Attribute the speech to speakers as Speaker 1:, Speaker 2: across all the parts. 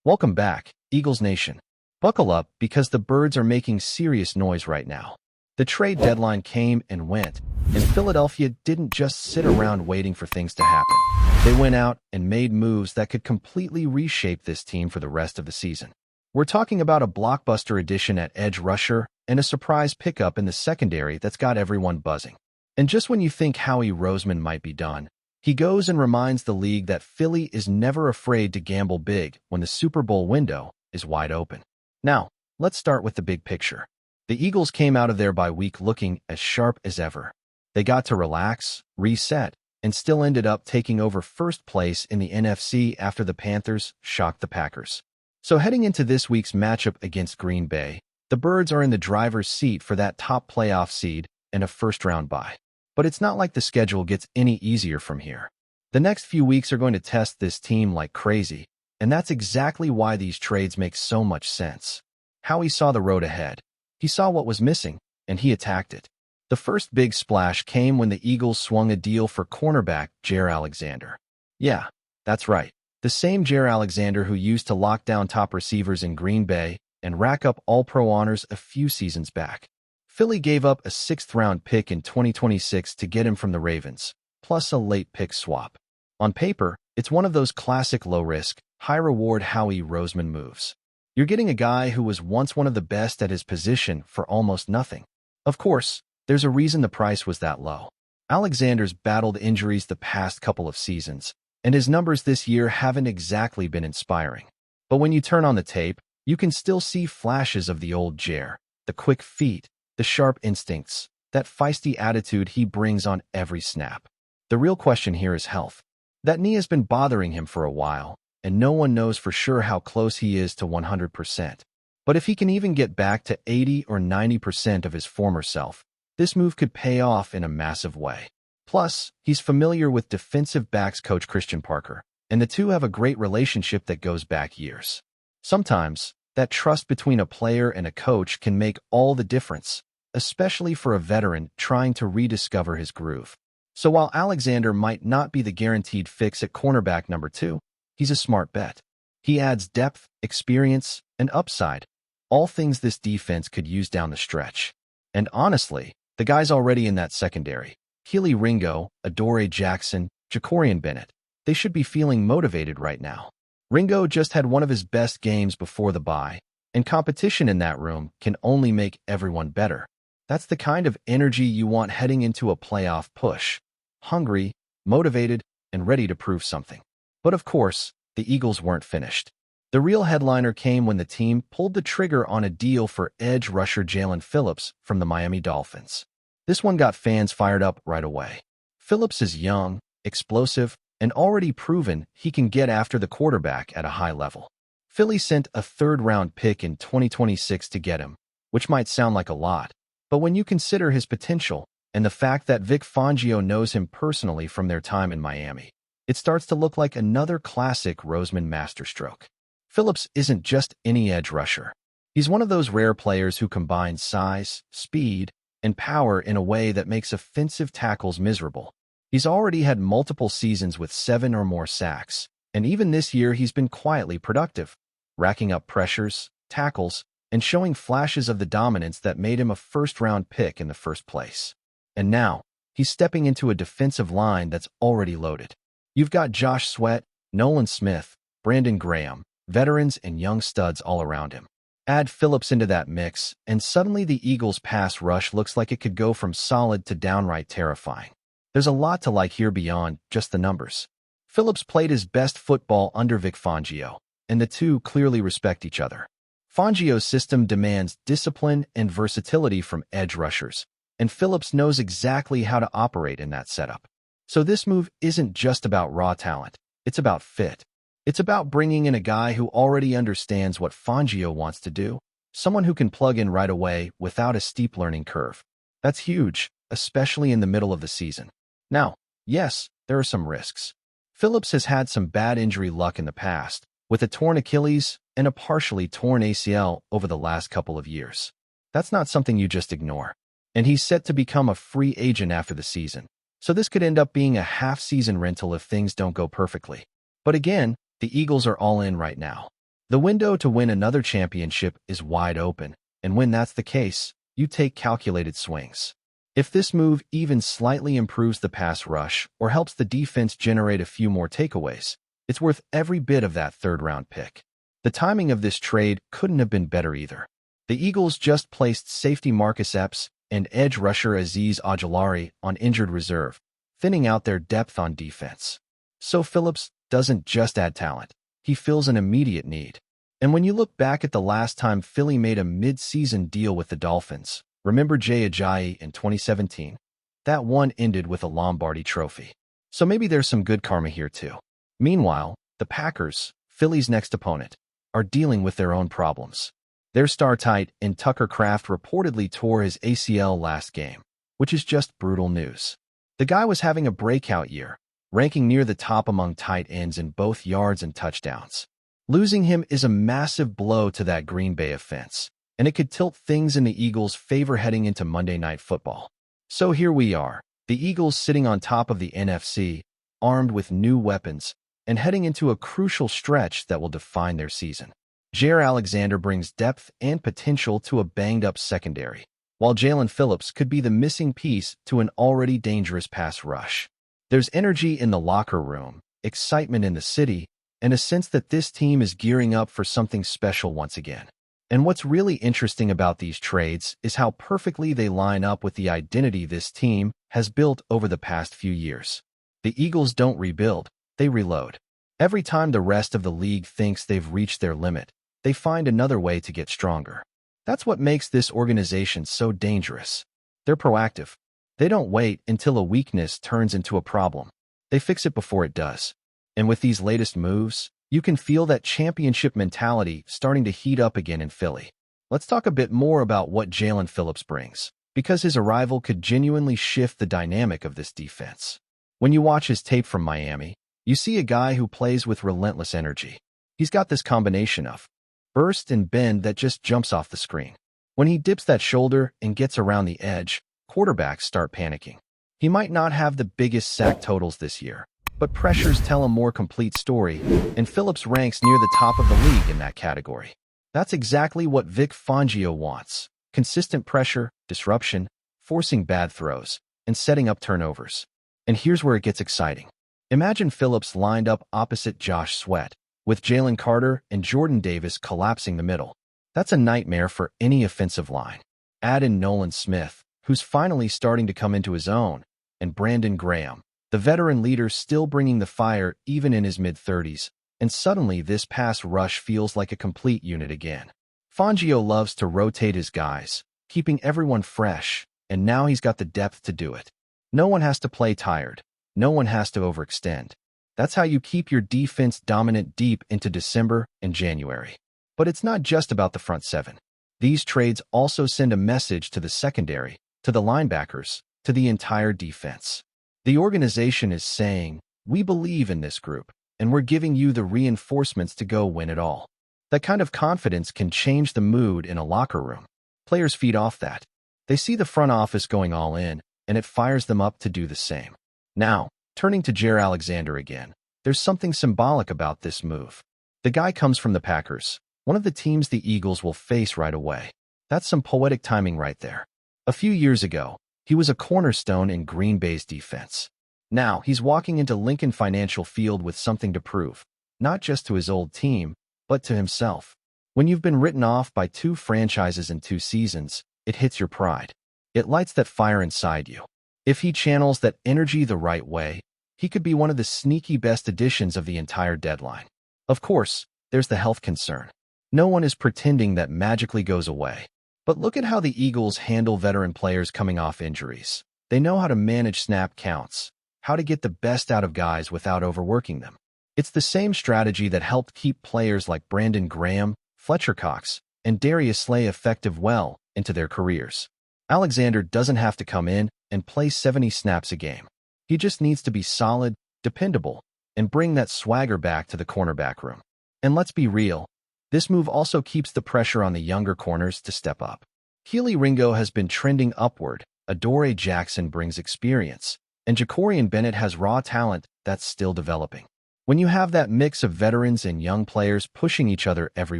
Speaker 1: Welcome back, Eagles Nation. Buckle up because the birds are making serious noise right now. The trade deadline came and went, and Philadelphia didn't just sit around waiting for things to happen. They went out and made moves that could completely reshape this team for the rest of the season. We're talking about a blockbuster addition at edge rusher and a surprise pickup in the secondary that's got everyone buzzing. And just when you think Howie Roseman might be done, he goes and reminds the league that Philly is never afraid to gamble big when the Super Bowl window is wide open. Now, let's start with the big picture. The Eagles came out of their bye week looking as sharp as ever. They got to relax, reset, and still ended up taking over first place in the NFC after the Panthers shocked the Packers. So heading into this week's matchup against Green Bay, the Birds are in the driver's seat for that top playoff seed and a first-round bye. But it's not like the schedule gets any easier from here. The next few weeks are going to test this team like crazy, and that's exactly why these trades make so much sense. Howie saw the road ahead. He saw what was missing, and he attacked it. The first big splash came when the Eagles swung a deal for cornerback Jaire Alexander. Yeah, that's right. The same Jaire Alexander who used to lock down top receivers in Green Bay and rack up All-Pro honors a few seasons back. Philly gave up a 6th-round pick in 2026 to get him from the Ravens, plus a late pick swap. On paper, it's one of those classic low-risk, high-reward Howie Roseman moves. You're getting a guy who was once one of the best at his position for almost nothing. Of course, there's a reason the price was that low. Alexander's battled injuries the past couple of seasons, and his numbers this year haven't exactly been inspiring. But when you turn on the tape, you can still see flashes of the old Jaire, the quick feet, the sharp instincts, that feisty attitude he brings on every snap. The real question here is health. That knee has been bothering him for a while, and no one knows for sure how close he is to 100%. But if he can even get back to 80 or 90% of his former self, this move could pay off in a massive way. Plus, he's familiar with defensive backs coach Christian Parker, and the two have a great relationship that goes back years. Sometimes, that trust between a player and a coach can make all the difference, especially for a veteran trying to rediscover his groove. So while Alexander might not be the guaranteed fix at cornerback number 2, he's a smart bet. He adds depth, experience, and upside, all things this defense could use down the stretch. And honestly, the guys already in that secondary, Keely Ringo, Adoree Jackson, Jacorian Bennett, they should be feeling motivated right now. Ringo just had one of his best games before the bye, and competition in that room can only make everyone better. That's the kind of energy you want heading into a playoff push. Hungry, motivated, and ready to prove something. But of course, the Eagles weren't finished. The real headliner came when the team pulled the trigger on a deal for edge rusher Jalen Phillips from the Miami Dolphins. This one got fans fired up right away. Phillips is young, explosive, and already proven he can get after the quarterback at a high level. Philly sent a 3rd-round pick in 2026 to get him, which might sound like a lot, but when you consider his potential and the fact that Vic Fangio knows him personally from their time in Miami, it starts to look like another classic Roseman masterstroke. Phillips isn't just any edge rusher. He's one of those rare players who combines size, speed, and power in a way that makes offensive tackles miserable. He's already had multiple seasons with 7 or more sacks, and even this year he's been quietly productive, racking up pressures, tackles, and showing flashes of the dominance that made him a 1st-round pick in the first place. And now, he's stepping into a defensive line that's already loaded. You've got Josh Sweat, Nolan Smith, Brandon Graham, veterans and young studs all around him. Add Phillips into that mix, and suddenly the Eagles' pass rush looks like it could go from solid to downright terrifying. There's a lot to like here beyond just the numbers. Phillips played his best football under Vic Fangio, and the two clearly respect each other. Fangio's system demands discipline and versatility from edge rushers, and Phillips knows exactly how to operate in that setup. So this move isn't just about raw talent, it's about fit. It's about bringing in a guy who already understands what Fangio wants to do, someone who can plug in right away without a steep learning curve. That's huge, especially in the middle of the season. Now, yes, there are some risks. Phillips has had some bad injury luck in the past, with a torn Achilles and a partially torn ACL over the last couple of years. That's not something you just ignore. And he's set to become a free agent after the season, so this could end up being a half-season rental if things don't go perfectly. But again, the Eagles are all in right now. The window to win another championship is wide open, and when that's the case, you take calculated swings. If this move even slightly improves the pass rush or helps the defense generate a few more takeaways, it's worth every bit of that third-round pick. The timing of this trade couldn't have been better either. The Eagles just placed safety Marcus Epps and edge rusher Azeez Ojulari on injured reserve, thinning out their depth on defense. So Phillips doesn't just add talent, he fills an immediate need. And when you look back at the last time Philly made a mid-season deal with the Dolphins, remember Jay Ajayi in 2017? That one ended with a Lombardi trophy. So maybe there's some good karma here too. Meanwhile, the Packers, Philly's next opponent, are dealing with their own problems. Their star tight end Tucker Kraft reportedly tore his ACL last game, which is just brutal news. The guy was having a breakout year, ranking near the top among tight ends in both yards and touchdowns. Losing him is a massive blow to that Green Bay offense, and it could tilt things in the Eagles' favor heading into Monday Night Football. So here we are, the Eagles sitting on top of the NFC, armed with new weapons, and heading into a crucial stretch that will define their season. Jaire Alexander brings depth and potential to a banged-up secondary, while Jalen Phillips could be the missing piece to an already dangerous pass rush. There's energy in the locker room, excitement in the city, and a sense that this team is gearing up for something special once again. And what's really interesting about these trades is how perfectly they line up with the identity this team has built over the past few years. The Eagles don't rebuild, they reload. Every time the rest of the league thinks they've reached their limit, they find another way to get stronger. That's what makes this organization so dangerous. They're proactive. They don't wait until a weakness turns into a problem. They fix it before it does. And with these latest moves, you can feel that championship mentality starting to heat up again in Philly. Let's talk a bit more about what Jalen Phillips brings, because his arrival could genuinely shift the dynamic of this defense. When you watch his tape from Miami, you see a guy who plays with relentless energy. He's got this combination of burst and bend that just jumps off the screen. When he dips that shoulder and gets around the edge, quarterbacks start panicking. He might not have the biggest sack totals this year, but pressures tell a more complete story, and Phillips ranks near the top of the league in that category. That's exactly what Vic Fangio wants: consistent pressure, disruption, forcing bad throws, and setting up turnovers. And here's where it gets exciting. Imagine Phillips lined up opposite Josh Sweat, with Jalen Carter and Jordan Davis collapsing the middle. That's a nightmare for any offensive line. Add in Nolan Smith, who's finally starting to come into his own, and Brandon Graham, the veteran leader still bringing the fire even in his mid-30s, and suddenly this pass rush feels like a complete unit again. Fangio loves to rotate his guys, keeping everyone fresh, and now he's got the depth to do it. No one has to play tired. No one has to overextend. That's how you keep your defense dominant deep into December and January. But it's not just about the front seven. These trades also send a message to the secondary, to the linebackers, to the entire defense. The organization is saying, we believe in this group, and we're giving you the reinforcements to go win it all. That kind of confidence can change the mood in a locker room. Players feed off that. They see the front office going all in, and it fires them up to do the same. Now, turning to Jaire Alexander again, there's something symbolic about this move. The guy comes from the Packers, one of the teams the Eagles will face right away. That's some poetic timing right there. A few years ago, he was a cornerstone in Green Bay's defense. Now, he's walking into Lincoln Financial Field with something to prove, not just to his old team, but to himself. When you've been written off by 2 franchises in 2 seasons, it hits your pride. It lights that fire inside you. If he channels that energy the right way, he could be one of the sneaky best additions of the entire deadline. Of course, there's the health concern. No one is pretending that magically goes away. But look at how the Eagles handle veteran players coming off injuries. They know how to manage snap counts, how to get the best out of guys without overworking them. It's the same strategy that helped keep players like Brandon Graham, Fletcher Cox, and Darius Slay effective well into their careers. Alexander doesn't have to come in and play 70 snaps a game. He just needs to be solid, dependable, and bring that swagger back to the cornerback room. And let's be real, this move also keeps the pressure on the younger corners to step up. Keely Ringo has been trending upward, Adoree Jackson brings experience, and Jacorian Bennett has raw talent that's still developing. When you have that mix of veterans and young players pushing each other every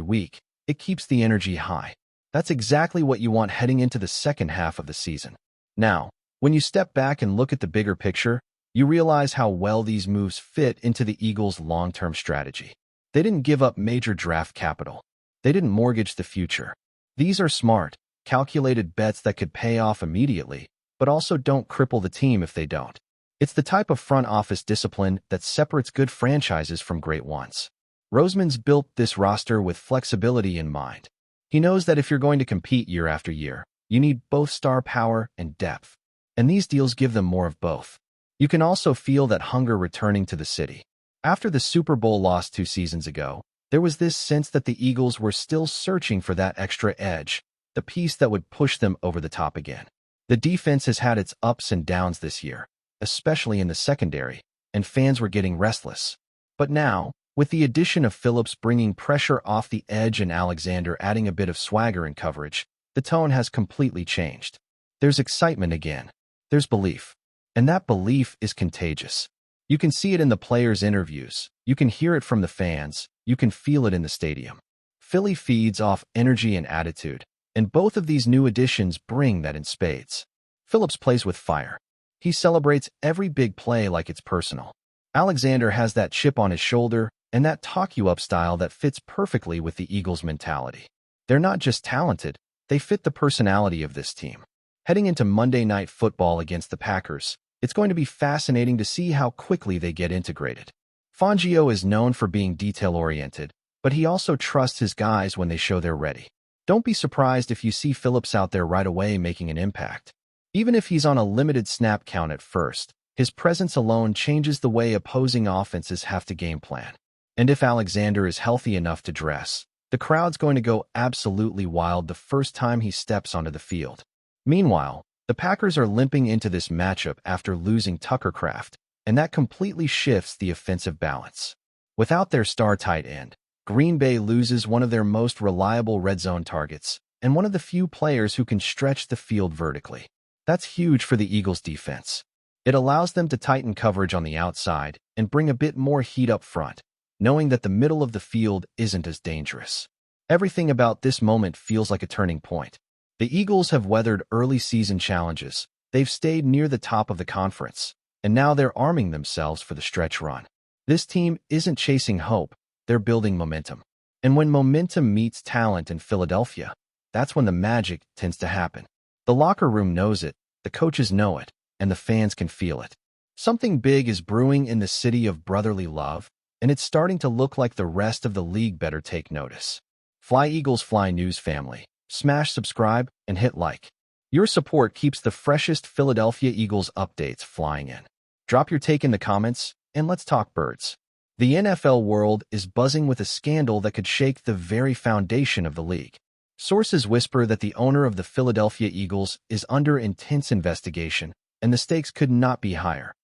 Speaker 1: week, it keeps the energy high. That's exactly what you want heading into the second half of the season. Now, when you step back and look at the bigger picture, you realize how well these moves fit into the Eagles' long-term strategy. They didn't give up major draft capital. They didn't mortgage the future. These are smart, calculated bets that could pay off immediately, but also don't cripple the team if they don't. It's the type of front office discipline that separates good franchises from great ones. Roseman's built this roster with flexibility in mind. He knows that if you're going to compete year after year, you need both star power and depth. And these deals give them more of both. You can also feel that hunger returning to the city. After the Super Bowl loss 2 seasons ago, there was this sense that the Eagles were still searching for that extra edge, the piece that would push them over the top again. The defense has had its ups and downs this year, especially in the secondary, and fans were getting restless. But now, with the addition of Phillips bringing pressure off the edge and Alexander adding a bit of swagger in coverage, the tone has completely changed. There's excitement again. There's belief. And that belief is contagious. You can see it in the players' interviews. You can hear it from the fans. You can feel it in the stadium. Philly feeds off energy and attitude, and both of these new additions bring that in spades. Phillips plays with fire. He celebrates every big play like it's personal. Alexander has that chip on his shoulder and that talk-you-up style that fits perfectly with the Eagles' mentality. They're not just talented, they fit the personality of this team. Heading into Monday Night Football against the Packers, it's going to be fascinating to see how quickly they get integrated. Fangio is known for being detail-oriented, but he also trusts his guys when they show they're ready. Don't be surprised if you see Phillips out there right away making an impact. Even if he's on a limited snap count at first, his presence alone changes the way opposing offenses have to game plan. And if Alexander is healthy enough to dress, the crowd's going to go absolutely wild the first time he steps onto the field. Meanwhile, the Packers are limping into this matchup after losing Tucker Kraft, and that completely shifts the offensive balance. Without their star tight end, Green Bay loses one of their most reliable red zone targets and one of the few players who can stretch the field vertically. That's huge for the Eagles' defense. It allows them to tighten coverage on the outside and bring a bit more heat up front, knowing that the middle of the field isn't as dangerous. Everything about this moment feels like a turning point. The Eagles have weathered early season challenges. They've stayed near the top of the conference, and now they're arming themselves for the stretch run. This team isn't chasing hope, they're building momentum. And when momentum meets talent in Philadelphia, that's when the magic tends to happen. The locker room knows it, the coaches know it, and the fans can feel it. Something big is brewing in the city of brotherly love, and it's starting to look like the rest of the league better take notice. FlyEaglesFly News family, smash subscribe and hit like. Your support keeps the freshest Philadelphia Eagles updates flying in. Drop your take in the comments, and let's talk birds. The NFL world is buzzing with a scandal that could shake the very foundation of the league. Sources whisper that the owner of the Philadelphia Eagles is under intense investigation, and the stakes could not be higher.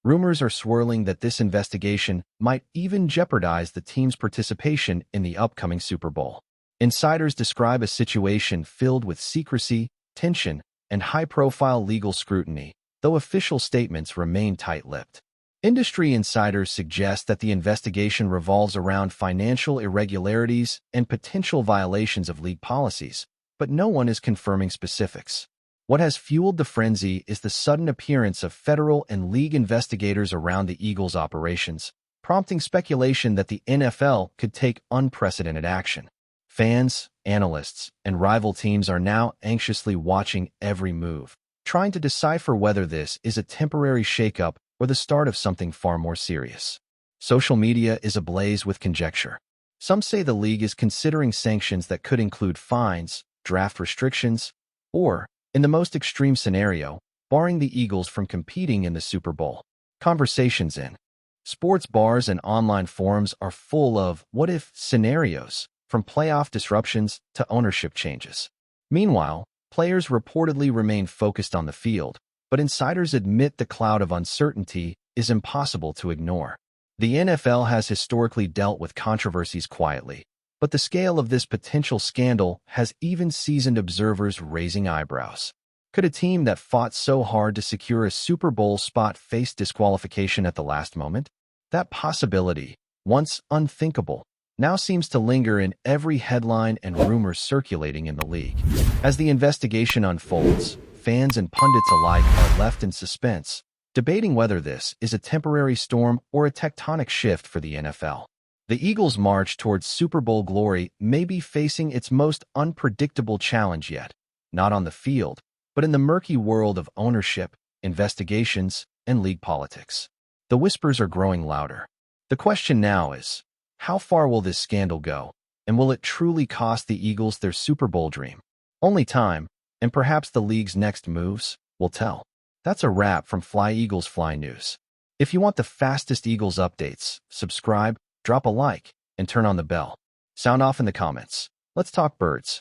Speaker 1: Rumors are swirling that this investigation might even jeopardize the team's participation in the upcoming Super Bowl. Insiders describe a situation filled with secrecy, tension, and high-profile legal scrutiny, though official statements remain tight-lipped. Industry insiders suggest that the investigation revolves around financial irregularities and potential violations of league policies, but no one is confirming specifics. What has fueled the frenzy is the sudden appearance of federal and league investigators around the Eagles' operations, prompting speculation that the NFL could take unprecedented action. Fans, analysts, and rival teams are now anxiously watching every move, trying to decipher whether this is a temporary shakeup or the start of something far more serious. Social media is ablaze with conjecture. Some say the league is considering sanctions that could include fines, draft restrictions, or, in the most extreme scenario, barring the Eagles from competing in the Super Bowl. Conversations in sports bars and online forums are full of what-if scenarios, from playoff disruptions to ownership changes. Meanwhile, players reportedly remain focused on the field, but insiders admit the cloud of uncertainty is impossible to ignore. The NFL has historically dealt with controversies quietly, but the scale of this potential scandal has even seasoned observers raising eyebrows. Could a team that fought so hard to secure a Super Bowl spot face disqualification at the last moment? That possibility, once unthinkable, now seems to linger in every headline and rumor circulating in the league. As the investigation unfolds, fans and pundits alike are left in suspense, debating whether this is a temporary storm or a tectonic shift for the NFL. The Eagles' march towards Super Bowl glory may be facing its most unpredictable challenge yet, not on the field, but in the murky world of ownership, investigations, and league politics. The whispers are growing louder. The question now is, how far will this scandal go, and will it truly cost the Eagles their Super Bowl dream? Only time, and perhaps the league's next moves, will tell. That's a wrap from FlyEaglesFly News. If you want the fastest Eagles updates, subscribe, drop a like, and turn on the bell. Sound off in the comments. Let's talk birds.